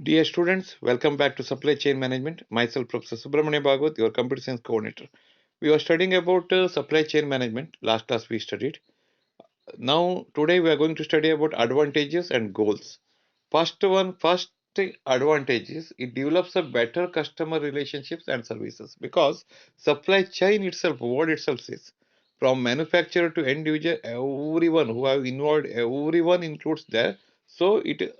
Dear students, welcome back to Supply Chain Management. Myself, Professor Subramania Bhagwat, your computer science coordinator. We were studying about supply chain management. Last class we studied. Now, today we are going to study about advantages and goals. First advantage is it develops a better customer relationships and services because supply chain itself, word itself says, from manufacturer to end user, everyone who have involved, everyone includes there. So it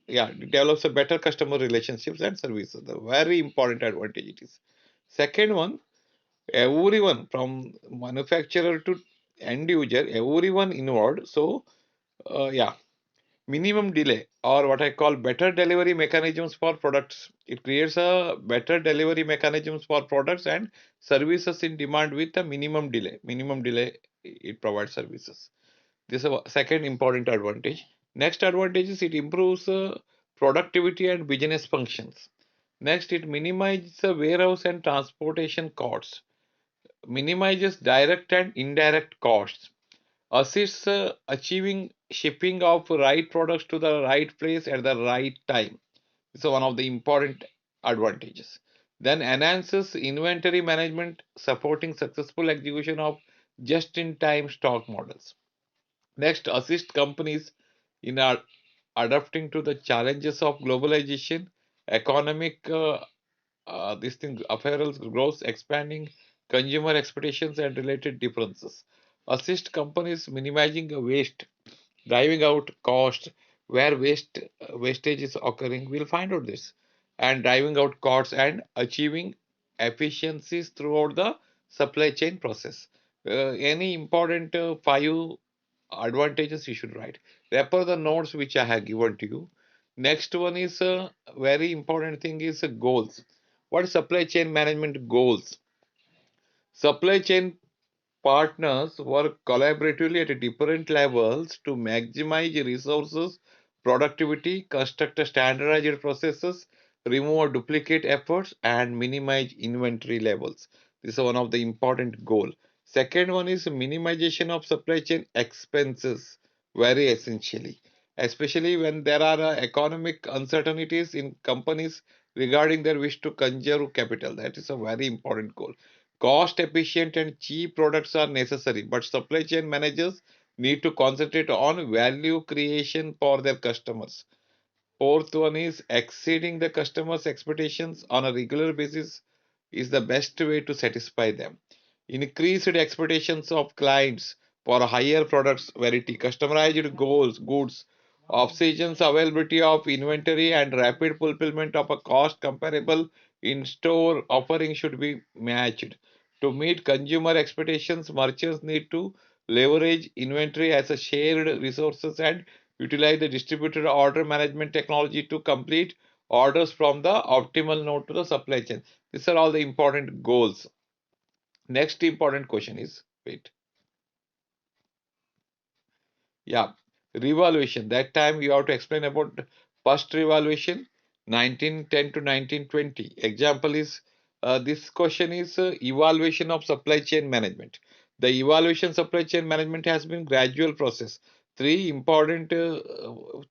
develops a better customer relationships and services. The very important advantage it is. Second one, everyone from manufacturer to end user, everyone involved. So yeah, minimum delay or what I call better delivery mechanisms for products. It creates a better delivery mechanisms for products and services in demand with a minimum delay. Minimum delay it provides services. This is a second important advantage. Next advantage is it improves productivity and business functions. Next, it minimizes the warehouse and transportation costs, minimizes direct and indirect costs, assists achieving shipping of right products to the right place at the right time. This is one of the important advantages. Then enhances inventory management, supporting successful execution of just-in-time stock models. Next, assist companies in adapting to the challenges of globalization, economic this thing, apparel growth, expanding consumer expectations and related differences. Assist companies minimizing waste, driving out cost where wastage is occurring. We'll find out this and driving out costs and achieving efficiencies throughout the supply chain process. Any important five advantages you should write. Refer the notes which I have given to you. Next one is a very important thing is goals. What is supply chain management goals? Supply chain partners work collaboratively at different levels to maximize resources, productivity, construct standardized processes, remove duplicate efforts, and minimize inventory levels. This is one of the important goal. Second one is minimization of supply chain expenses, very essentially, especially when there are economic uncertainties in companies regarding their wish to conserve capital. That is a very important goal. Cost efficient and cheap products are necessary, but supply chain managers need to concentrate on value creation for their customers. Fourth one is exceeding the customer's expectations on a regular basis is the best way to satisfy them. Increased expectations of clients for higher products variety, customized goals, goods, off-seasons availability of inventory and rapid fulfillment of a cost comparable in-store offering should be matched. To meet consumer expectations, merchants need to leverage inventory as a shared resources and utilize the distributed order management technology to complete orders from the optimal node to the supply chain. These are all the important goals. Next important question is wait. Yeah, revaluation. That time you have to explain about first revaluation 1910 to 1920. Example is this question is evaluation of supply chain management. The evaluation supply chain management has been gradual process. Three important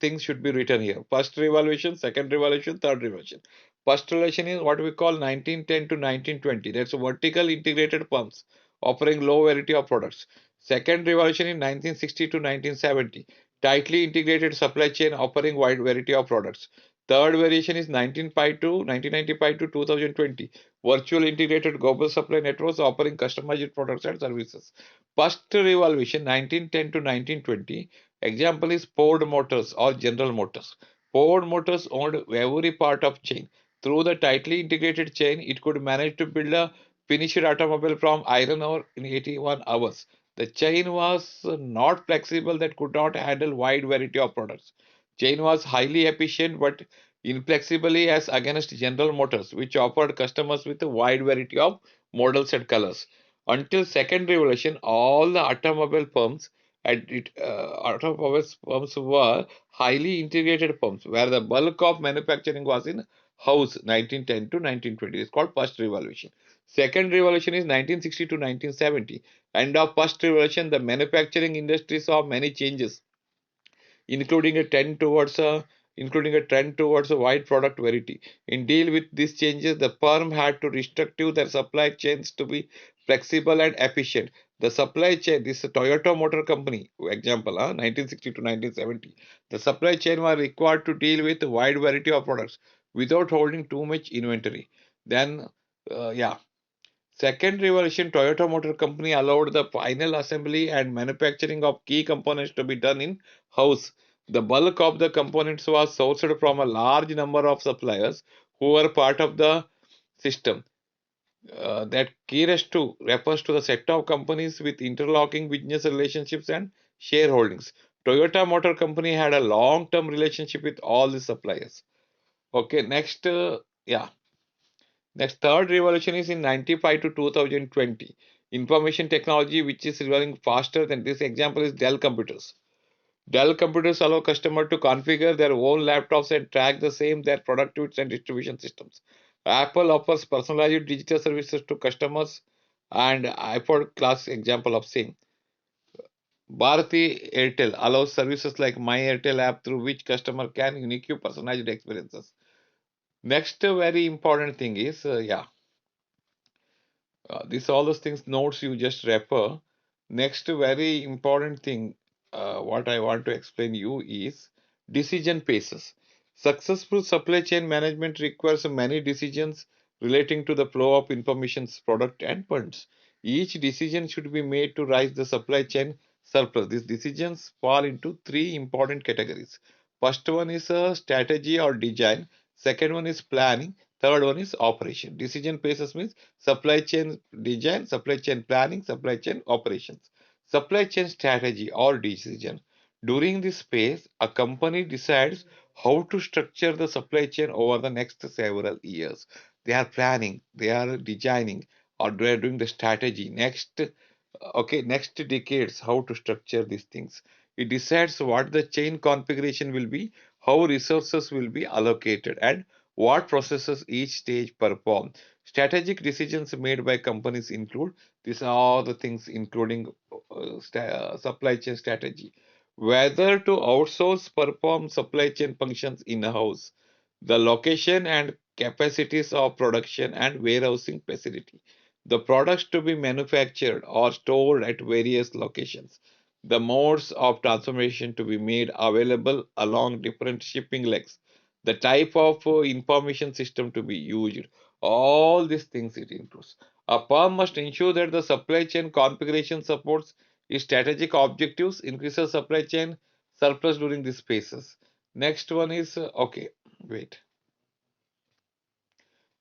things should be written here. First revaluation, second revaluation, third revaluation. First revaluation is what we call 1910 to 1920. That's vertical integrated firms offering low variety of products. Second revolution in 1960 to 1970, tightly integrated supply chain offering wide variety of products. Third variation is 1995 to 2020, virtual integrated global supply networks offering customized products and services. First revolution 1910 to 1920, example is Ford Motors or General Motors. Ford Motors owned every part of chain. Through the tightly integrated chain, it could manage to build a finished automobile from iron ore in 81 hours. The chain was not flexible that could not handle wide variety of products. Chain was highly efficient but inflexibly as against General Motors, which offered customers with a wide variety of models and colors. Until second revolution, all the automobile firms were highly integrated firms, where the bulk of manufacturing was in house 1910 to 1920. It's called first revolution. Second revolution is 1960 to 1970. End of first revolution, the manufacturing industry saw many changes, including a trend towards including a trend towards a wide product variety. In deal with these changes, the firm had to restructure their supply chains to be flexible and efficient. The supply chain, this is Toyota Motor Company, example, 1960 to 1970. The supply chain was required to deal with a wide variety of products without holding too much inventory. Then, yeah, Second revolution, Toyota Motor Company allowed the final assembly and manufacturing of key components to be done in house. The bulk of the components was sourced from a large number of suppliers who were part of the system. That key refers to the set of companies with interlocking business relationships and shareholdings. Toyota Motor Company had a long-term relationship with all the suppliers. Okay, yeah. Next, third revolution is in 95 to 2020. Information technology, which is evolving faster than this example, is Dell computers. Dell computers allow customers to configure their own laptops and track the same their productivity and distribution systems. Apple offers personalized digital services to customers, and iPod class example of same. Bharati Airtel allows services like My Airtel app through which customer can unique personalized experiences. Next, very important thing is this all those things notes you just refer. Next, very important thing, what I want to explain you is decision paces. Successful supply chain management requires many decisions relating to the flow of information, product, and funds. Each decision should be made to rise the supply chain surplus. These decisions fall into three important categories. First one is strategy or design. Second one is planning. Third one is operation. Decision paces means supply chain design, supply chain planning, supply chain operations. Supply chain strategy or decision. During this phase, a company decides how to structure the supply chain over the next several years. They are planning, they are designing, or they are doing the strategy. Next decades, how to structure these things. It decides what the chain configuration will be, how resources will be allocated, and what processes each stage perform. Strategic decisions made by companies include these are all the things, including supply chain strategy, whether to outsource, perform supply chain functions in house, the location and capacities of production and warehousing facility, the products to be manufactured or stored at various locations, the modes of transformation to be made available along different shipping legs, the type of information system to be used. All these things it includes. A firm must ensure that the supply chain configuration supports its strategic objectives, increases supply chain surplus during these phases. Next one is wait.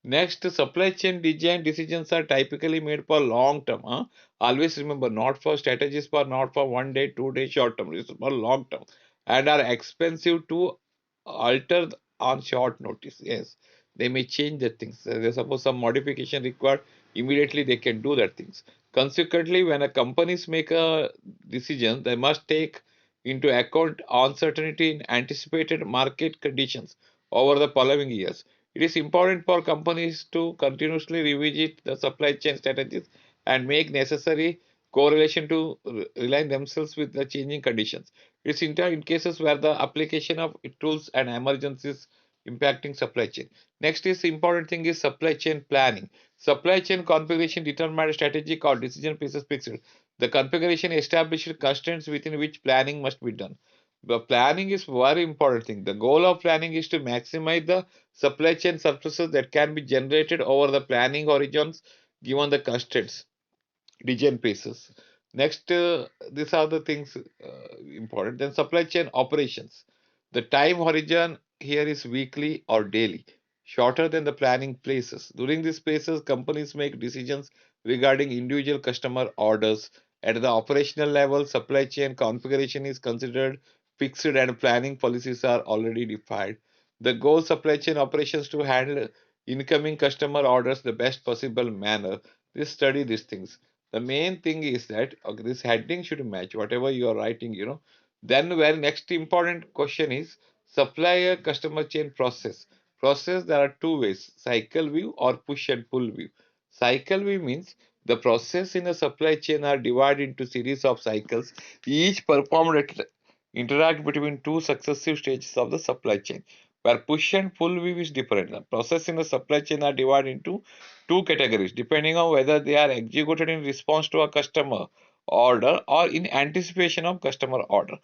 Next, supply chain design decisions are typically made for long term. Huh? Always remember, not for strategies, for not for 1 day, 2 day, short term. It's for long term, and are expensive to alter on short notice. Yes, they may change the things. They suppose some modification required, immediately they can do that things. Consequently, when a companies make a decision, they must take into account uncertainty in anticipated market conditions over the following years. It is important for companies to continuously revisit the supply chain strategies and make necessary correlation to align themselves with the changing conditions. It's in cases where the application of tools and emergencies impacting supply chain. Next is important thing is supply chain planning. Supply chain configuration determined strategic or decision pieces fixed. The configuration established constraints within which planning must be done. The planning is very important thing. The goal of planning is to maximize the supply chain surpluses that can be generated over the planning horizons given the constraints, design phases. Next, these are the things important. Then supply chain operations. The time horizon here is weekly or daily, shorter than the planning phases. During these phases, companies make decisions regarding individual customer orders. At the operational level, supply chain configuration is considered fixed and planning policies are already defined. The goal supply chain operations to handle incoming customer orders the best possible manner. This study these things. The main thing is that okay, this heading should match whatever you are writing. Then where next important question is supplier customer chain process. There are two ways, cycle view or push and pull view. Cycle view means the process in a supply chain are divided into series of cycles, each performed at interact between two successive stages of the supply chain, where push and pull view is different. The process in the supply chain are divided into two categories depending on whether they are executed in response to a customer order or in anticipation of customer order.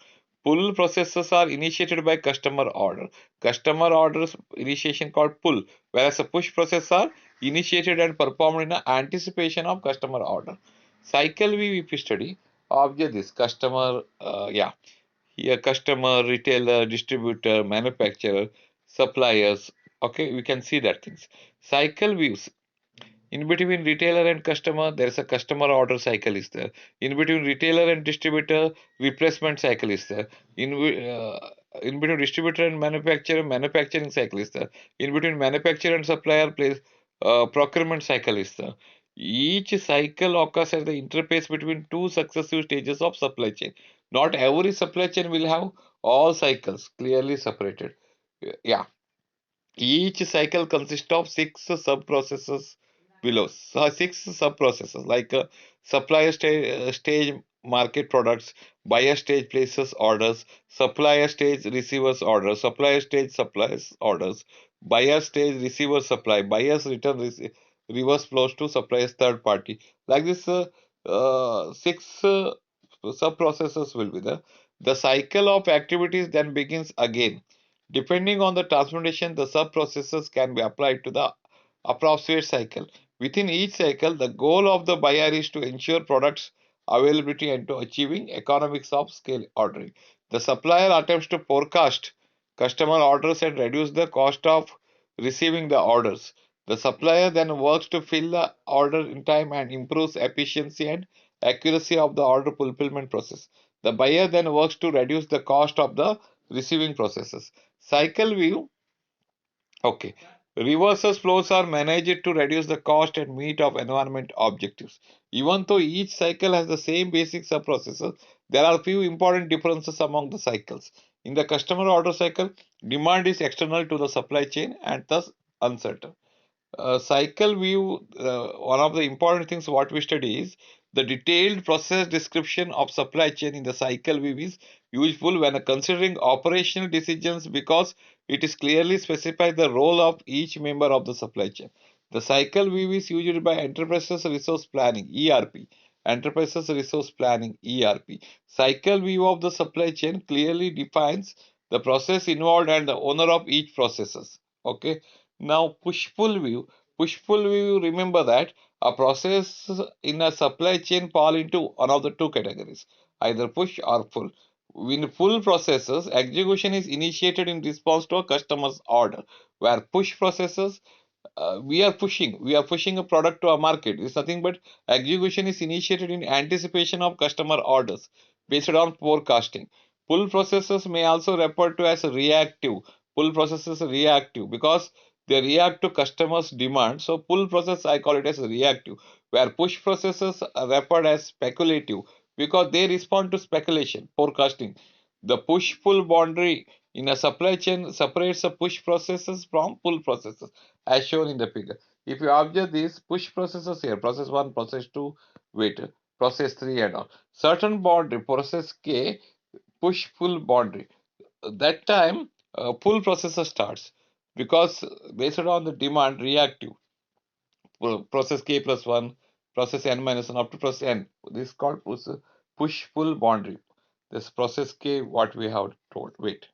Pull processes are initiated by customer order. Customer orders initiation called pull, whereas a push process are initiated and performed in anticipation of customer order. Cycle view if you study, observe this customer, here customer, retailer, distributor, manufacturer, suppliers. Okay, we can see that things. Cycle views. In between retailer and customer, there is a customer order cycle is there. In between retailer and distributor, replacement cycle is there. In between distributor and manufacturer, manufacturing cycle is there. In between manufacturer and supplier, place procurement cycle is there. Each cycle occurs at the interface between two successive stages of supply chain. Not every supply chain will have all cycles clearly separated. Yeah. Each cycle consists of six sub-processes below. So six sub-processes like supplier stage market products, buyer stage places orders, supplier stage receives orders, supplier stage supplies orders, buyer stage receives supply, buyer's return reverse flows to supplier's third party. Like this, six sub-processes will be there. The cycle of activities then begins again. Depending on the transformation, the sub-processes can be applied to the approximate cycle. Within each cycle, the goal of the buyer is to ensure products availability and to achieving economics of scale ordering. The supplier attempts to forecast customer orders and reduce the cost of receiving the orders. The supplier then works to fill the order in time and improves efficiency and accuracy of the order fulfillment process. The buyer then works to reduce the cost of the receiving processes. Cycle view, okay. Reverses flows are managed to reduce the cost and meet of environment objectives. Even though each cycle has the same basic sub-processes, there are few important differences among the cycles. In the customer order cycle, demand is external to the supply chain and thus uncertain. Cycle view, one of the important things what we study is the detailed process description of supply chain in the cycle view is useful when considering operational decisions because it is clearly specifies the role of each member of the supply chain. The cycle view is used by enterprises resource planning ERP. Enterprises resource planning ERP. Cycle view of the supply chain clearly defines the process involved and the owner of each processes. Okay. Now push-pull view. Push-pull view, remember that a process in a supply chain fall into one of the two categories, either push or pull. In pull processes, execution is initiated in response to a customer's order, where push processes we are pushing a product to a market. It's nothing but execution is initiated in anticipation of customer orders based on forecasting. Pull processes may also refer to as reactive. Pull processes are reactive because they react to customers demand, so pull process I call it as reactive, where push processes are referred as speculative because they respond to speculation forecasting. The push pull boundary in a supply chain separates the push processes from pull processes as shown in the figure. If you observe these push processes here, process 1, process 2, wait, process 3 and all. Certain boundary, process K, push pull boundary. That time, pull processor starts because based on the demand, reactive. Process K plus 1, process N minus 1 up to process N. This is called push pull boundary. This process K, what we have told. Wait.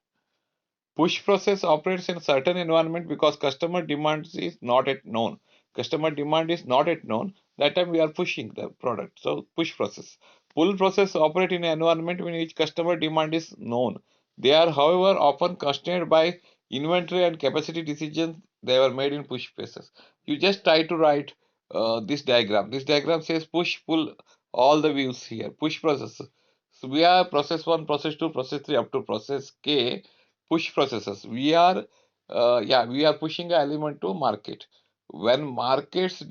Push process operates in a certain environment because customer demand is not yet known. Customer demand is not yet known. That time we are pushing the product. So push process. Pull process operate in an environment in which customer demand is known. They are, however, often constrained by inventory and capacity decisions they were made in push phases. You just try to write this diagram. This diagram says push, pull, all the views here. Push process. So we are process 1, process 2, process 3 up to process K push processes. We are pushing an element to market. When markets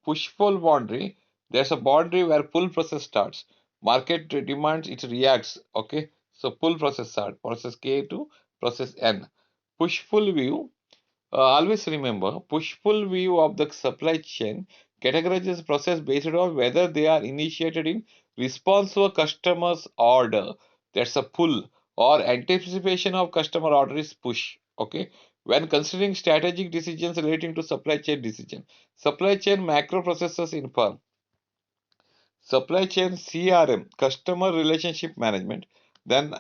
push pull boundary, there's a boundary where pull process starts. Market demands, it reacts. Okay, so pull process start process K to process N. Push pull view. Always remember, push pull view of the supply chain categorizes process based on whether they are initiated in response to a customer's order. That's a pull, or anticipation of customer order is push. Okay. When considering strategic decisions relating to supply chain macro processes in firm, supply chain CRM, customer relationship management, then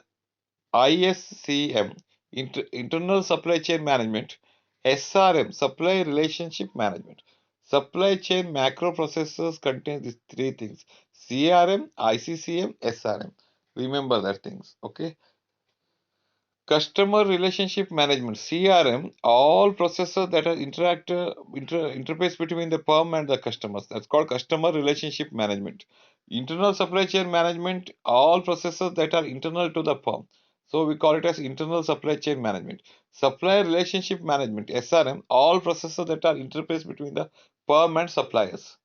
ISCM, internal supply chain management, SRM, supply relationship management. Supply chain macro processes contain these three things: CRM, ICCM, SRM. Remember that things. Okay. Customer relationship management, CRM, all processes that are interface between the firm and the customers. That's called customer relationship management. Internal supply chain management, all processes that are internal to the firm. So we call it as internal supply chain management. Supplier relationship management, SRM, all processes that are interface between the firm and suppliers.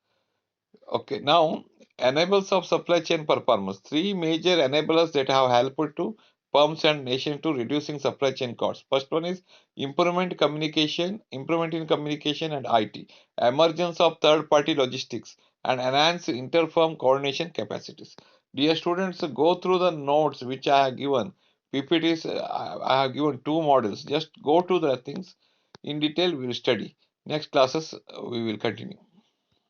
Okay, now enablers of supply chain performance. Three major enablers that have helped to firms and nation to reducing supply chain costs. First one is improvement in communication and IT, emergence of third-party logistics, and enhanced inter-firm coordination capacities. Dear students, go through the notes which I have given. PPTs, I have given two models. Just go to the things in detail. We will study. Next classes, we will continue.